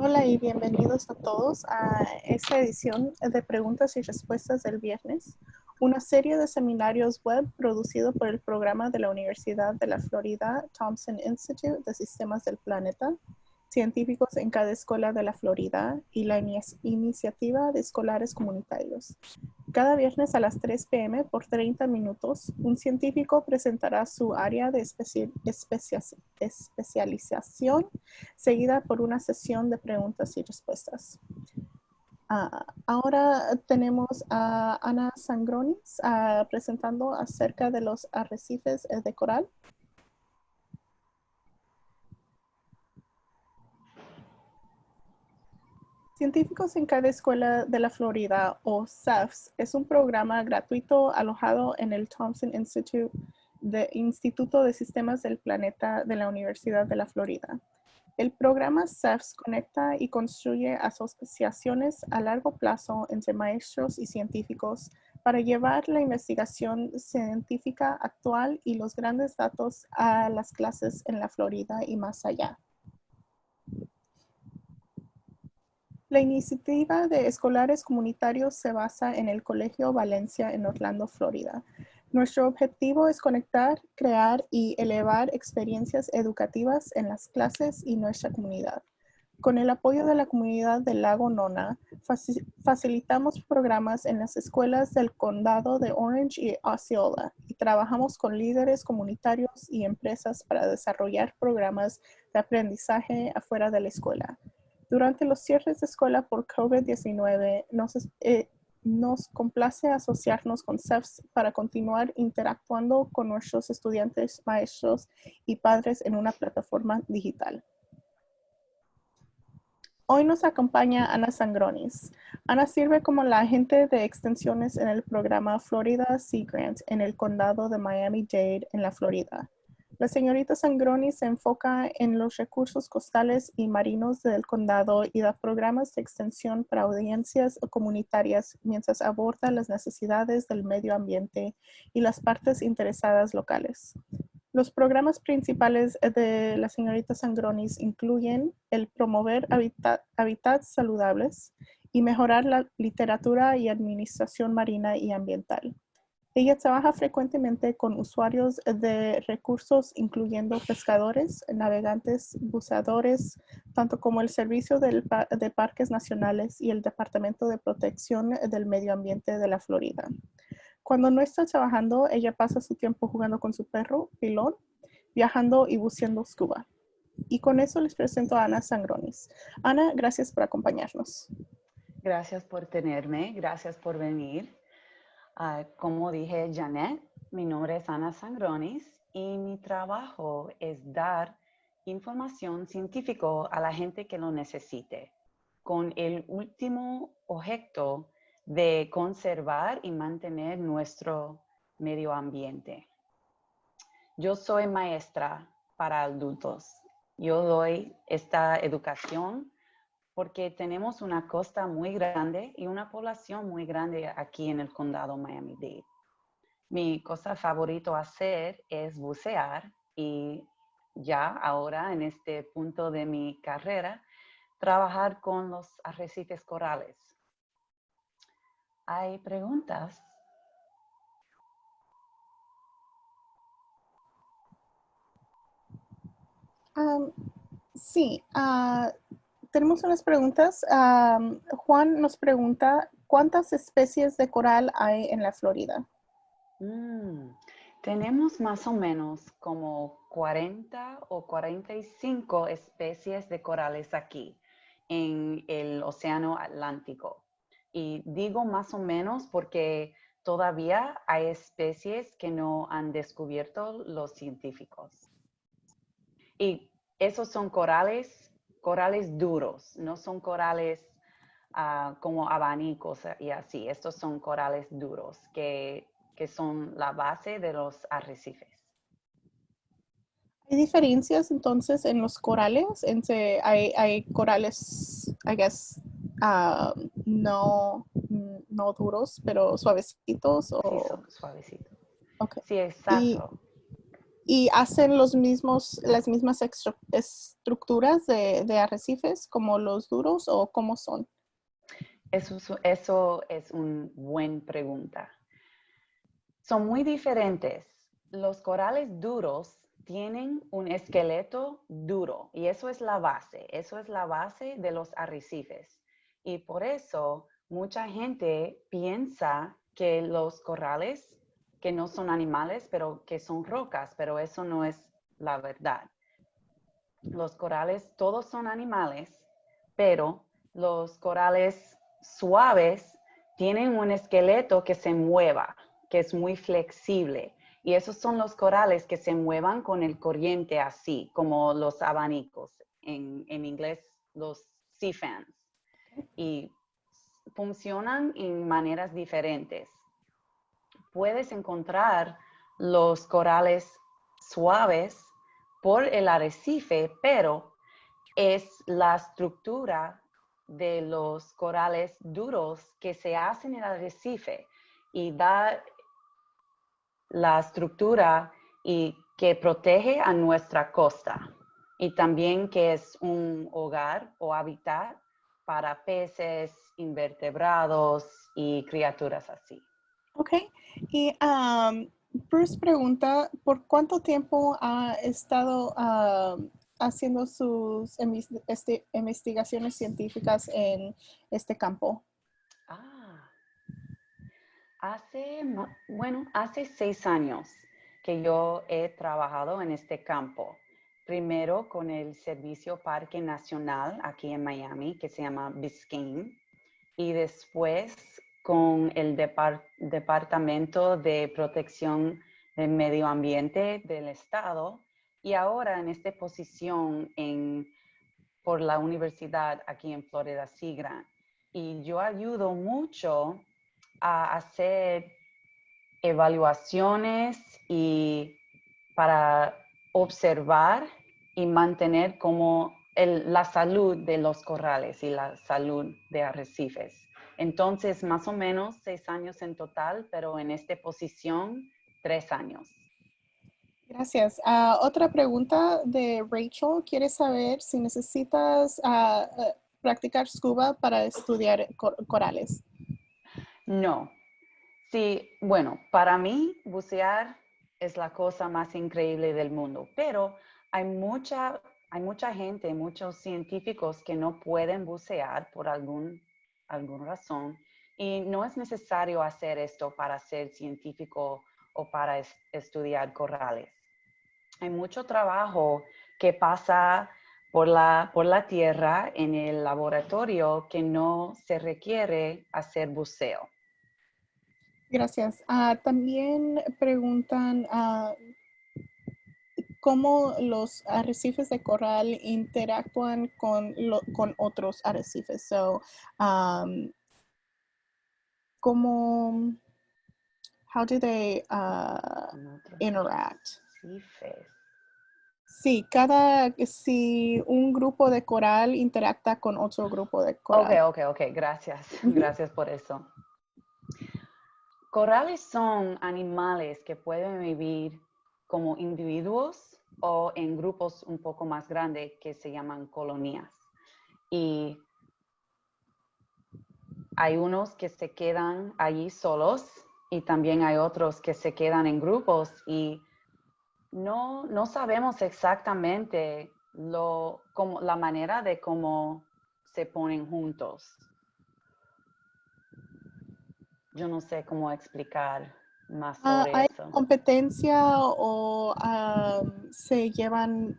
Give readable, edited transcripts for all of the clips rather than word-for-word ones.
Hola y bienvenidos a todos a esta edición de preguntas y respuestas del viernes, una serie de seminarios web producido por el programa de la Universidad de la Florida Thompson Institute de Sistemas del Planeta, científicos en cada escuela de la Florida y la iniciativa de escolares comunitarios. Cada viernes a las 3 p.m. por 30 minutos, un científico presentará su área de especialización, seguida por una sesión de preguntas y respuestas. Ahora tenemos a Ana Sangronis presentando acerca de los arrecifes de coral. Científicos en cada escuela de la Florida, o CEFS, es un programa gratuito alojado en el Thompson Instituto de Sistemas del Planeta de la Universidad de la Florida. El programa CEFS conecta y construye asociaciones a largo plazo entre maestros y científicos para llevar la investigación científica actual y los grandes datos a las clases en la Florida y más allá. La iniciativa de escolares comunitarios se basa en el Colegio Valencia en Orlando, Florida. Nuestro objetivo es conectar, crear y elevar experiencias educativas en las clases y nuestra comunidad. Con el apoyo de la comunidad del Lago Nona, facilitamos programas en las escuelas del condado de Orange y Osceola y trabajamos con líderes comunitarios y empresas para desarrollar programas de aprendizaje afuera de la escuela. Durante los cierres de escuela por COVID-19, nos complace asociarnos con CEFS para continuar interactuando con nuestros estudiantes, maestros y padres en una plataforma digital. Hoy nos acompaña Ana Sangronis. Ana sirve como la agente de extensiones en el programa Florida Sea Grant en el condado de Miami-Dade en la Florida. La señorita Sangronis se enfoca en los recursos costales y marinos del condado y da programas de extensión para audiencias comunitarias mientras aborda las necesidades del medio ambiente y las partes interesadas locales. Los programas principales de la señorita Sangronis incluyen el promover hábitats saludables y mejorar la literatura y administración marina y ambiental. Ella trabaja frecuentemente con usuarios de recursos, incluyendo pescadores, navegantes, buceadores, tanto como el Servicio de Parques Nacionales y el Departamento de Protección del Medio Ambiente de la Florida. Cuando no está trabajando, ella pasa su tiempo jugando con su perro, Pilón, viajando y buceando scuba. Y con eso les presento a Ana Sangronis. Ana, gracias por acompañarnos. Gracias por tenerme, gracias por venir. Como dije Janet, mi nombre es Ana Sangronis y mi trabajo es dar información científica a la gente que lo necesite, con el último objeto de conservar y mantener nuestro medio ambiente. Yo soy maestra para adultos. Yo doy esta educación porque tenemos una costa muy grande y una población muy grande aquí en el condado Miami-Dade. Mi cosa favorito hacer es bucear y ya ahora en este punto de mi carrera, trabajar con los arrecifes corales. ¿Hay preguntas? Sí, tenemos unas preguntas. Juan nos pregunta, ¿cuántas especies de coral hay en la Florida? Tenemos más o menos como 40 o 45 especies de corales aquí en el Océano Atlántico. Y digo más o menos porque todavía hay especies que no han descubierto los científicos. Y esos son corales duros, no son corales como abanicos y así. Estos son corales duros que son la base de los arrecifes. ¿Hay diferencias entonces en los corales? Hay corales, I guess, no duros, pero suavecitos. Sí, son suavecitos. Okay. Sí, exacto. ¿Y hacen las mismas estructuras de arrecifes como los duros o cómo son? Eso es una buena pregunta. Son muy diferentes. Los corales duros tienen un esqueleto duro y eso es la base de los arrecifes. Y por eso mucha gente piensa que los corales, que no son animales, pero que son rocas, pero eso no es la verdad. Los corales todos son animales, pero los corales suaves tienen un esqueleto que se mueva, que es muy flexible. Y esos son los corales que se muevan con el corriente así, como los abanicos, en inglés los sea fans. Y funcionan en maneras diferentes. Puedes encontrar los corales suaves por el arrecife, pero es la estructura de los corales duros que se hacen en el arrecife y da la estructura y que protege a nuestra costa y también que es un hogar o hábitat para peces, invertebrados y criaturas así. Ok. Y Bruce pregunta, ¿por cuánto tiempo ha estado haciendo sus investigaciones científicas en este campo? Ah, hace 6 años que yo he trabajado en este campo. Primero con el Servicio Parque Nacional aquí en Miami, que se llama Biscayne, y después con el Departamento de Protección del Medio Ambiente del Estado, y ahora en esta posición por la universidad aquí en Florida, Sea Grant. Y yo ayudo mucho a hacer evaluaciones y para observar y mantener como la salud de los corrales y la salud de arrecifes. Entonces, más o menos 6 años en total, pero en esta posición, 3 años. Gracias. Otra pregunta de Rachel. Quiere saber si necesitas practicar scuba para estudiar corales. No. Sí, bueno, para mí bucear es la cosa más increíble del mundo, pero hay mucha gente, muchos científicos que no pueden bucear por alguna razón y no es necesario hacer esto para ser científico o para estudiar corales. Hay mucho trabajo que pasa por la tierra en el laboratorio que no se requiere hacer buceo. Gracias. También preguntan cómo los arrecifes de coral interactúan con otros arrecifes. So, ¿cómo, how do they Con otros interact? arrecifes. Sí, si un grupo de coral interacta con otro grupo de Ok, coral. ok. Gracias. Ujú. Gracias por eso. Corales son animales que pueden vivir como individuos o en grupos un poco más grandes que se llaman colonias. Y hay unos que se quedan allí solos y también hay otros que se quedan en grupos y no sabemos exactamente la manera de cómo se ponen juntos. Yo no sé cómo explicar más sobre ¿Hay eso. competencia o se llevan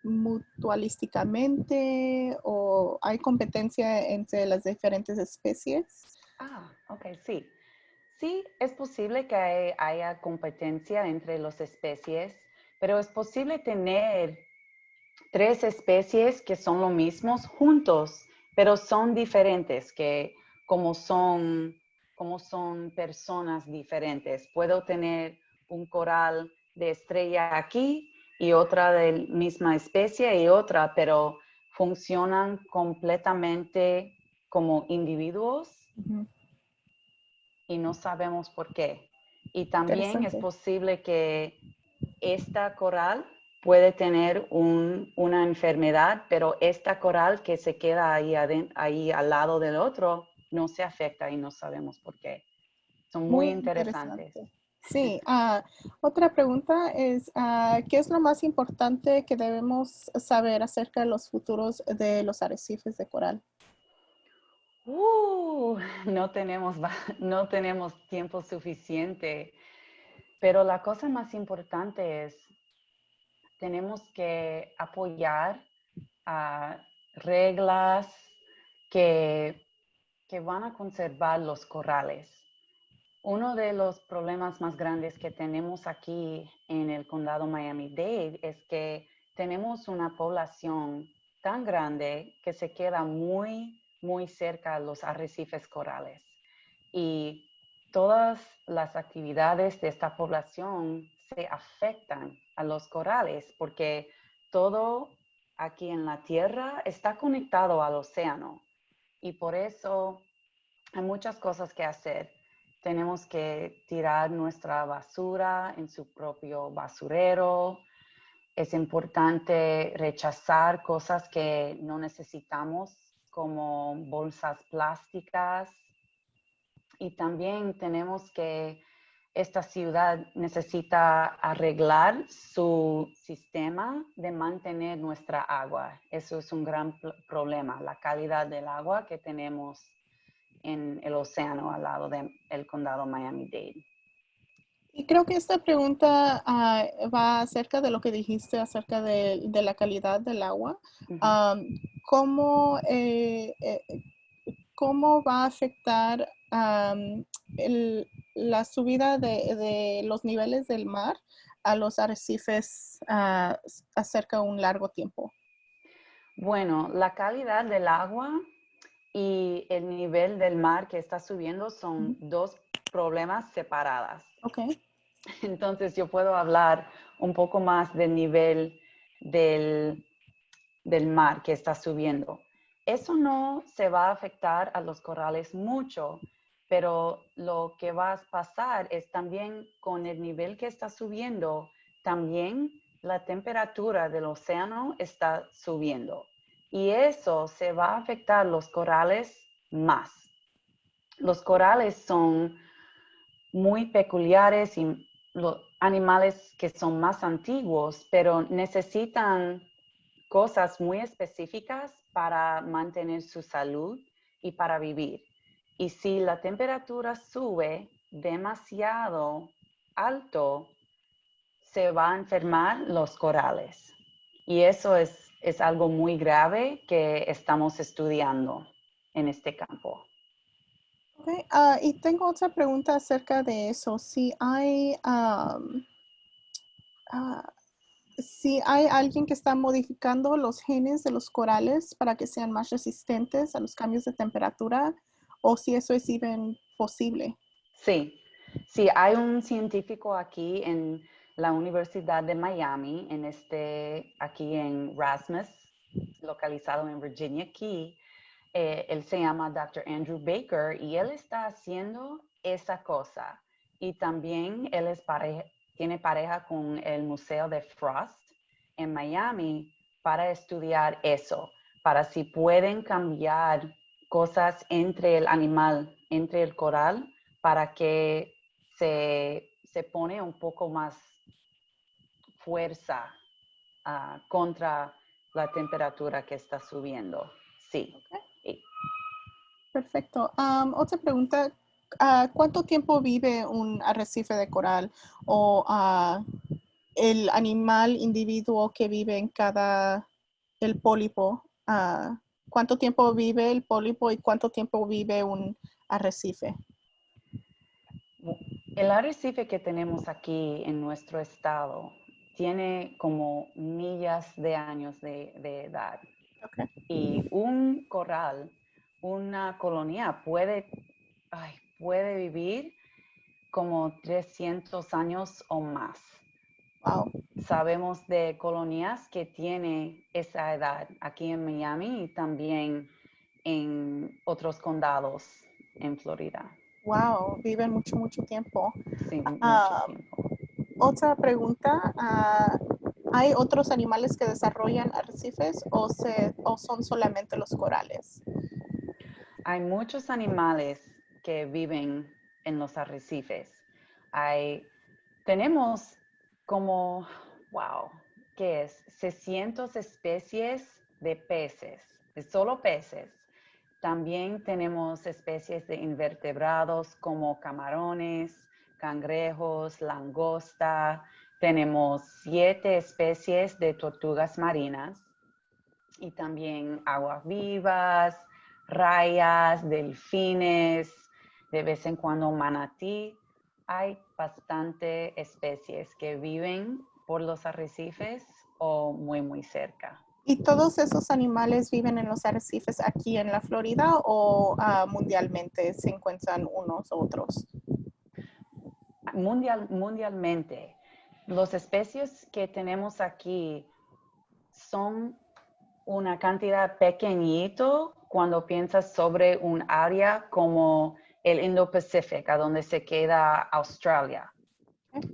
mutualísticamente o hay competencia entre las diferentes especies? Ok, sí. Sí, es posible que haya competencia entre las especies, pero es posible tener 3 especies que son lo mismos juntos, pero son diferentes, que como son, como son personas diferentes. Puedo tener un coral de estrella aquí y otra de la misma especie y otra, pero funcionan completamente como individuos Ujú. y no sabemos por qué. Y también es Interesante. posible que esta coral puede tener una enfermedad, pero esta coral que se queda ahí al lado del otro no se afecta y no sabemos por qué. Son muy Muy interesantes. interesante. Sí, otra pregunta es, ¿qué es lo más importante que debemos saber acerca de los futuros de los arrecifes de coral? No no tenemos tiempo suficiente, pero la cosa más importante es, tenemos que apoyar a reglas que, que van a conservar los corales. Uno de los problemas más grandes que tenemos aquí en el condado Miami-Dade es que tenemos una población tan grande que se queda muy cerca a los arrecifes corales. Y todas las actividades de esta población se afectan a los corales porque todo aquí en la tierra está conectado al océano. Y por eso hay muchas cosas que hacer. Tenemos que tirar nuestra basura en su propio basurero. Es importante rechazar cosas que no necesitamos, como bolsas plásticas. Y también tenemos que, esta ciudad necesita arreglar su sistema de mantener nuestra agua. Eso es un gran problema, la calidad del agua que tenemos en el océano al lado del condado Miami-Dade. Y creo que esta pregunta va acerca de lo que dijiste acerca de la calidad del agua. Uh-huh. ¿Cómo, cómo va a afectar la subida de los niveles del mar a los arrecifes acerca de un largo tiempo? Bueno, la calidad del agua y el nivel del mar que está subiendo son dos problemas separados. Ok. Entonces yo puedo hablar un poco más del nivel del, del mar que está subiendo. Eso no se va a afectar a los corales mucho, pero lo que va a pasar es también con el nivel que está subiendo, también la temperatura del océano está subiendo. Y eso se va a afectar los corales más. Los corales son muy peculiares y los animales que son más antiguos, pero necesitan cosas muy específicas para mantener su salud y para vivir. Y si la temperatura sube demasiado alto, se va a enfermar los corales. Y eso es algo muy grave que estamos estudiando en este campo. Okay, y tengo otra pregunta acerca de eso. Si hay alguien que está modificando los genes de los corales para que sean más resistentes a los cambios de temperatura, o si eso es even posible. Sí, sí, hay un científico aquí en la Universidad de Miami, aquí en Rasmus, localizado en Virginia Key. Él se llama Dr. Andrew Baker y él está haciendo esa cosa. Y también él tiene pareja con el Museo de Frost en Miami para estudiar eso, para si pueden cambiar cosas entre el animal, entre el coral, para que se pone un poco más fuerza contra la temperatura que está subiendo. Sí. Okay. Perfecto. Otra pregunta. ¿Cuánto tiempo vive un arrecife de coral o el animal individuo que vive en el pólipo? ¿Cuánto tiempo vive el pólipo y cuánto tiempo vive un arrecife? El arrecife que tenemos aquí en nuestro estado tiene como millas de años de edad. Okay. Y un coral, una colonia puede vivir como 300 años o más. Wow. Sabemos de colonias que tienen esa edad aquí en Miami y también en otros condados en Florida. Wow, viven mucho, mucho tiempo. Sí, mucho Ah, tiempo. Otra pregunta, ¿hay otros animales que desarrollan arrecifes o son solamente los corales? Hay muchos animales que viven en los arrecifes. Tenemos como, wow, ¿qué es? 600 especies de peces, de solo peces. También tenemos especies de invertebrados como camarones, cangrejos, langosta. Tenemos 7 especies de tortugas marinas y también aguas vivas, rayas, delfines, de vez en cuando manatí. Hay bastante especies que viven por los arrecifes o muy, muy cerca. ¿Y todos esos animales viven en los arrecifes aquí en la Florida o mundialmente se encuentran unos u otros? Mundialmente, las especies que tenemos aquí son una cantidad pequeñito cuando piensas sobre un área como el Indo-Pacífico, a donde se queda Australia.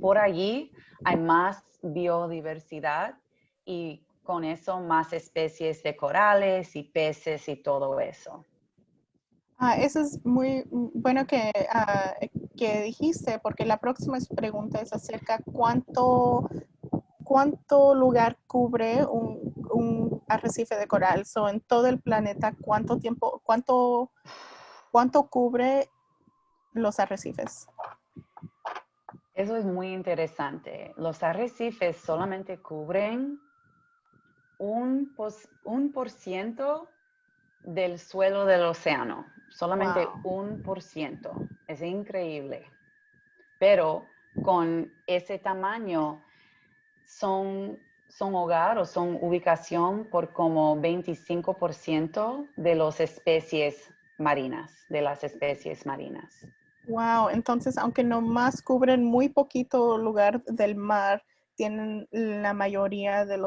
Por allí hay más biodiversidad y con eso más especies de corales y peces y todo eso. Eso es muy bueno que dijiste, porque la próxima pregunta es acerca cuánto lugar cubre un arrecife de coral. So, en todo el planeta, cuánto cubre los arrecifes. Eso es muy interesante. Los arrecifes solamente cubren un por ciento del suelo del océano. Solamente Wow. 1%. Es increíble. Pero con ese tamaño son hogar o son ubicación por como 25% de las especies marinas, Wow, entonces aunque nomás cubren muy poquito lugar del mar, tienen la mayoría de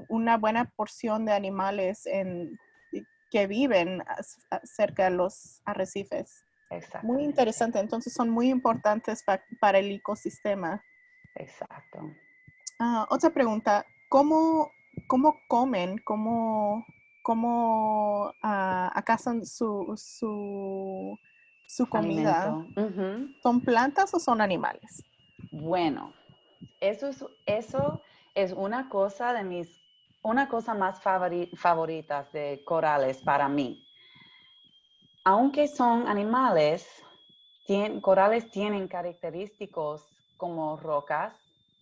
una buena porción de animales que viven cerca de los arrecifes. Muy Exactamente. interesante, entonces son muy importantes para el ecosistema. Exacto. Otra pregunta, ¿cómo comen? ¿Cómo acasan su comida? Alimento. Ujú. ¿Son plantas o son animales? Bueno, eso es una cosa más favoritas de corales para mí. Aunque son animales, corales tienen característicos como rocas,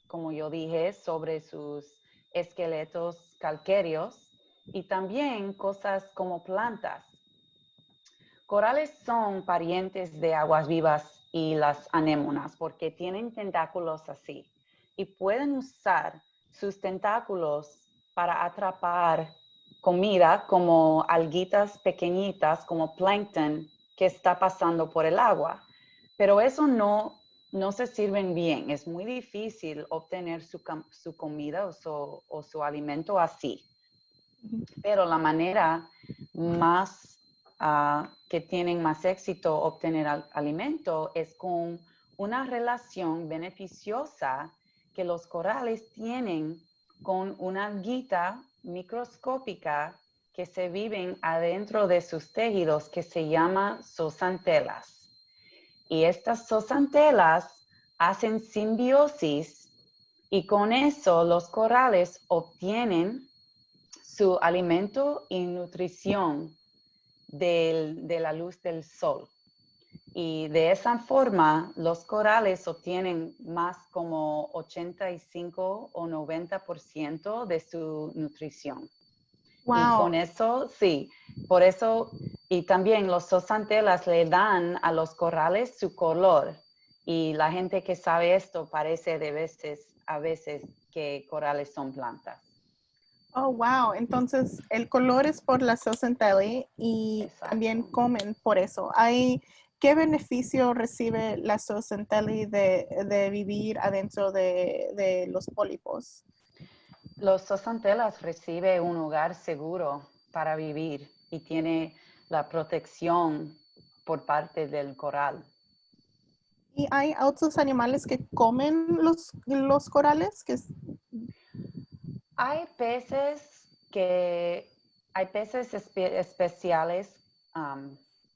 como yo dije, sobre sus esqueletos calcáreos y también cosas como plantas. Corales son parientes de aguas vivas y las anémonas porque tienen tentáculos así y pueden usar sus tentáculos para atrapar comida como alguitas pequeñitas, como plancton que está pasando por el agua. Pero eso no se sirven bien. Es muy difícil obtener su comida o su alimento así. Pero la manera más que tienen más éxito obtener alimento es con una relación beneficiosa que los corales tienen con una alguita microscópica que se viven adentro de sus tejidos que se llama zooxantelas. Y estas zooxantelas hacen simbiosis y con eso los corales obtienen su alimento y nutrición de la luz del sol. Y de esa forma, los corales obtienen más como 85 o 90% de su nutrición. Y con Wow. eso, sí, por eso, y también los zooxantelas le dan a los corales su color. Y la gente que sabe esto parece a veces que corales son plantas. Oh, wow. Entonces, el color es por la zooxantellae y también Exacto. comen por eso. ¿Qué beneficio recibe la zooxantellae de vivir adentro de los pólipos? Los zooxantelas recibe un hogar seguro para vivir y tiene la protección por parte del coral. ¿Y hay otros animales que comen los corales? Hay peces especiales,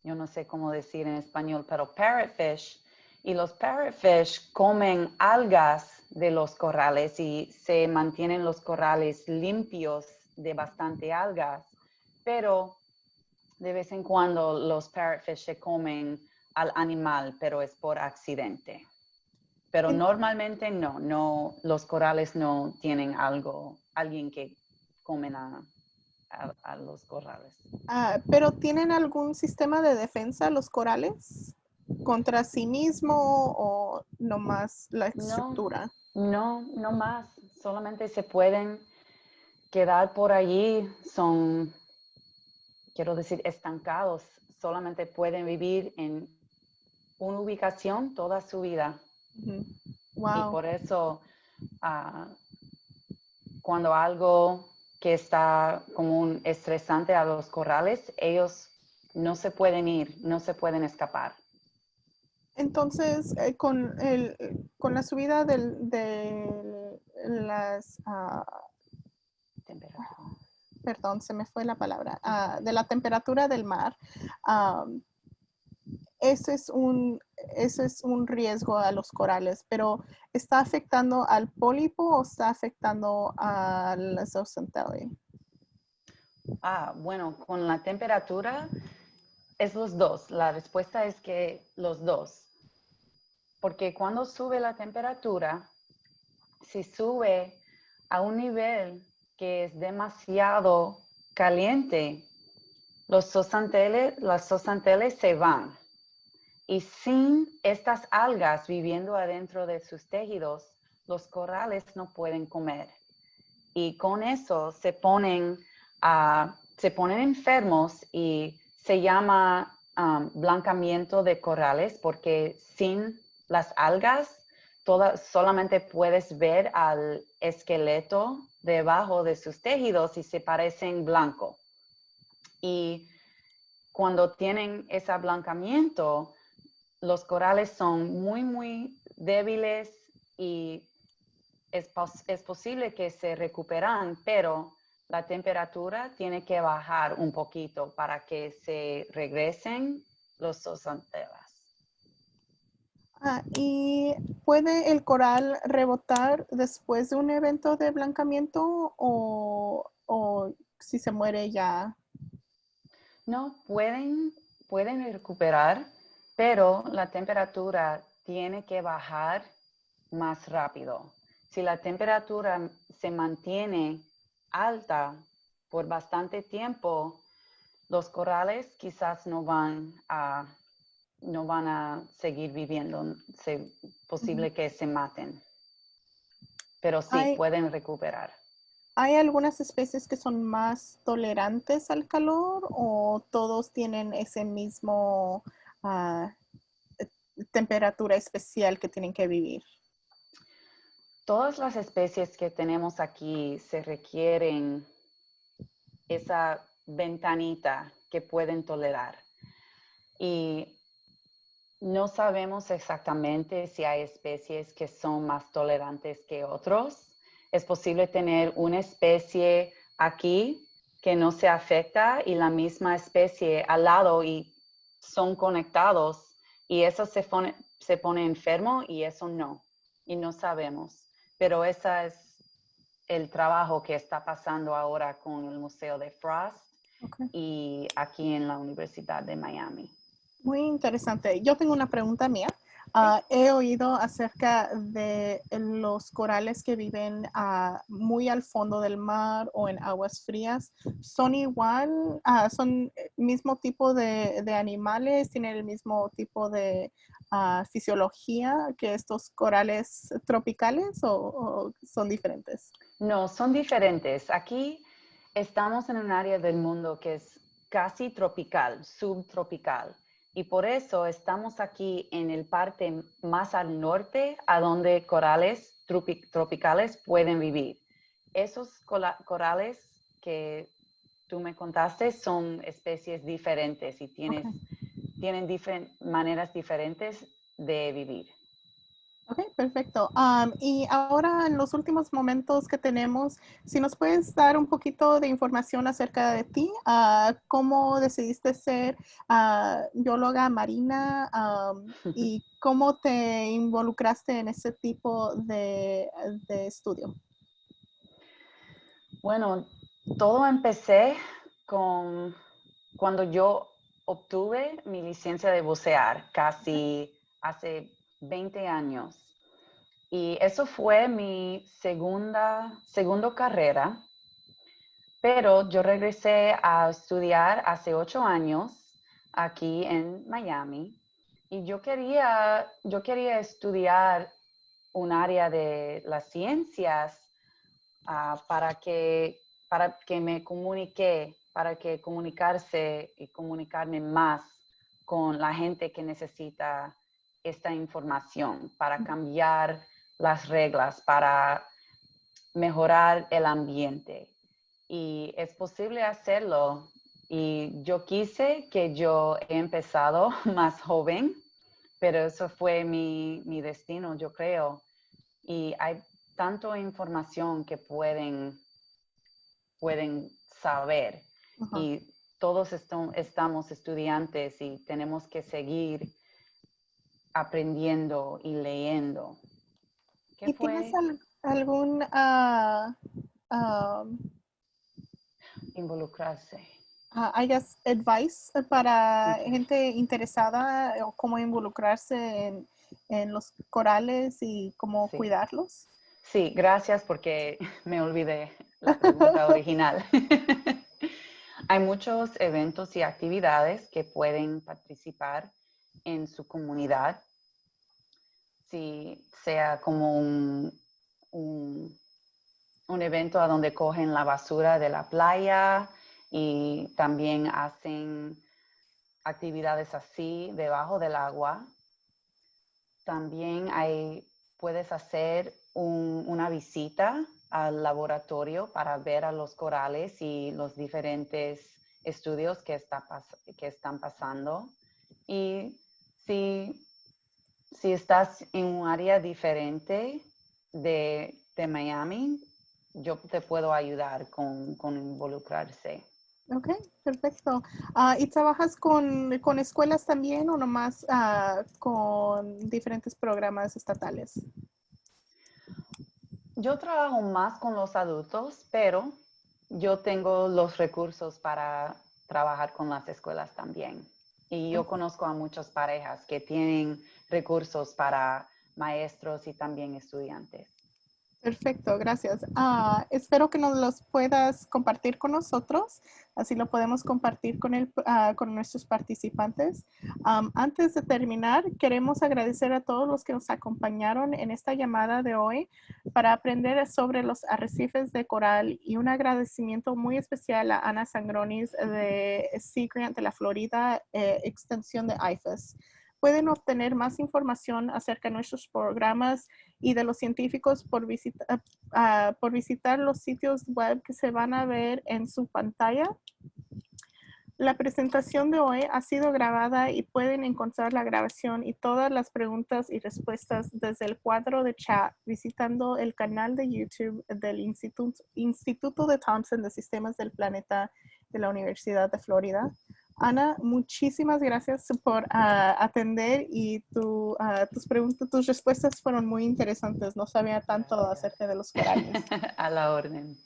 yo no sé cómo decir en español, pero parrotfish, y los parrotfish comen algas de los corales y se mantienen los corales limpios de bastante algas, pero de vez en cuando los parrotfish se comen al animal, pero es por accidente. Pero normalmente no, los corales no tienen alguien que comen a los corales. ¿Pero tienen algún sistema de defensa los corales contra sí mismo o nomás la No, estructura? no más. Solamente se pueden quedar por allí. Son, quiero decir, estancados. Solamente pueden vivir en una ubicación toda su vida. Ujú. Y Wow. por eso, ah, cuando algo que está como un estresante a los corrales, ellos no se pueden ir, no se pueden escapar. Entonces, con la subida de las, Temperatura. perdón, se me fue la palabra, de la temperatura del mar, ah, ese es un riesgo a los corales, pero ¿está afectando al pólipo o está afectando al zooxanthellae? Bueno, con la temperatura es los dos. La respuesta es que los dos. Porque cuando sube la temperatura, si sube a un nivel que es demasiado caliente, las zooxanthellae se van. Y sin estas algas viviendo adentro de sus tejidos, los corales no pueden comer. Y con eso se ponen enfermos y se llama blancamiento de corales porque sin las algas solamente puedes ver al esqueleto debajo de sus tejidos y se parecen blanco. Y cuando tienen ese blancamiento, los corales son muy débiles y es posible que se recuperan, pero la temperatura tiene que bajar un poquito para que se regresen los zooxanthellae. ¿Y puede el coral rebotar después de un evento de blancamiento o si se muere ya? No, pueden recuperar, pero la temperatura tiene que bajar más rápido. Si la temperatura se mantiene alta por bastante tiempo, los corales quizás no van a seguir viviendo. Es Ujú. posible que se maten, pero sí, ¿Hay, pueden recuperar. hay algunas especies que son más tolerantes al calor o todos tienen ese mismo ah, temperatura especial que tienen que vivir? Todas las especies que tenemos aquí se requieren esa ventanita que pueden tolerar. Y no sabemos exactamente si hay especies que son más tolerantes que otros. Es posible tener una especie aquí que no se afecta y la misma especie al lado y son conectados y eso se pone enfermo y eso no. Y no sabemos. Pero ese es el trabajo que está pasando ahora con el Museo de Frost Okay. y aquí en la Universidad de Miami. Muy interesante. Yo tengo una pregunta mía. Sí. He oído acerca de los corales que viven muy al fondo del mar o en aguas frías. ¿Son igual? ¿Son el mismo tipo de animales? ¿Tienen el mismo tipo de fisiología que estos corales tropicales o son diferentes? No, son diferentes. Aquí estamos en un área del mundo que es casi tropical, subtropical. Y por eso estamos aquí en el parte más al norte, a donde corales tropicales pueden vivir. Esos corales que tú me contaste son especies diferentes y Okay. tienen maneras diferentes de vivir. Ok, perfecto. Y ahora en los últimos momentos que tenemos, si nos puedes dar un poquito de información acerca de ti, cómo decidiste ser bióloga marina y cómo te involucraste en ese tipo de estudio. Bueno, todo empecé con cuando yo obtuve mi licencia de bucear casi hace 20 años. Y eso fue mi segunda carrera, pero yo regresé a estudiar hace 8 años aquí en Miami y yo quería estudiar un área de las ciencias para que me comunique, para que comunicarse y comunicarme más con la gente que necesita esta información, para cambiar las reglas, para mejorar el ambiente. Y es posible hacerlo. Y yo quise que yo he empezado más joven, pero eso fue mi destino, yo creo. Y hay tanta información que pueden saber. Ajá. Y todos estamos estudiantes y tenemos que seguir aprendiendo y leyendo. ¿Qué ¿Y tienes fue? algún Involucrarse. I guess, advice para gente interesada o cómo involucrarse en los corales y cómo Sí. cuidarlos? Sí, gracias porque me olvidé la pregunta original. Hay muchos eventos y actividades que pueden participar en su comunidad, si sea como un evento a donde cogen la basura de la playa y también hacen actividades así debajo del agua. También puedes hacer una visita al laboratorio para ver a los corales y los diferentes estudios que están pasando. Y si estás en un área diferente de Miami, yo te puedo ayudar con involucrarse. Ok, perfecto. ¿Y trabajas con escuelas también o nomás con diferentes programas estatales? Yo trabajo más con los adultos, pero yo tengo los recursos para trabajar con las escuelas también. Y yo conozco a muchas parejas que tienen recursos para maestros y también estudiantes. Perfecto, gracias. Espero que nos los puedas compartir con nosotros, así lo podemos compartir con nuestros participantes. Antes de terminar, queremos agradecer a todos los que nos acompañaron en esta llamada de hoy para aprender sobre los arrecifes de coral y un agradecimiento muy especial a Ana Sangronis de Sea Grant de la Florida, extensión de IFAS. Pueden obtener más información acerca de nuestros programas y de los científicos por visitar los sitios web que se van a ver en su pantalla. La presentación de hoy ha sido grabada y pueden encontrar la grabación y todas las preguntas y respuestas desde el cuadro de chat visitando el canal de YouTube del Instituto de Thompson de Sistemas del Planeta de la Universidad de Florida. Ana, muchísimas gracias por atender y tus respuestas fueron muy interesantes. No sabía tanto Gracias. acerca de los corales. A la orden.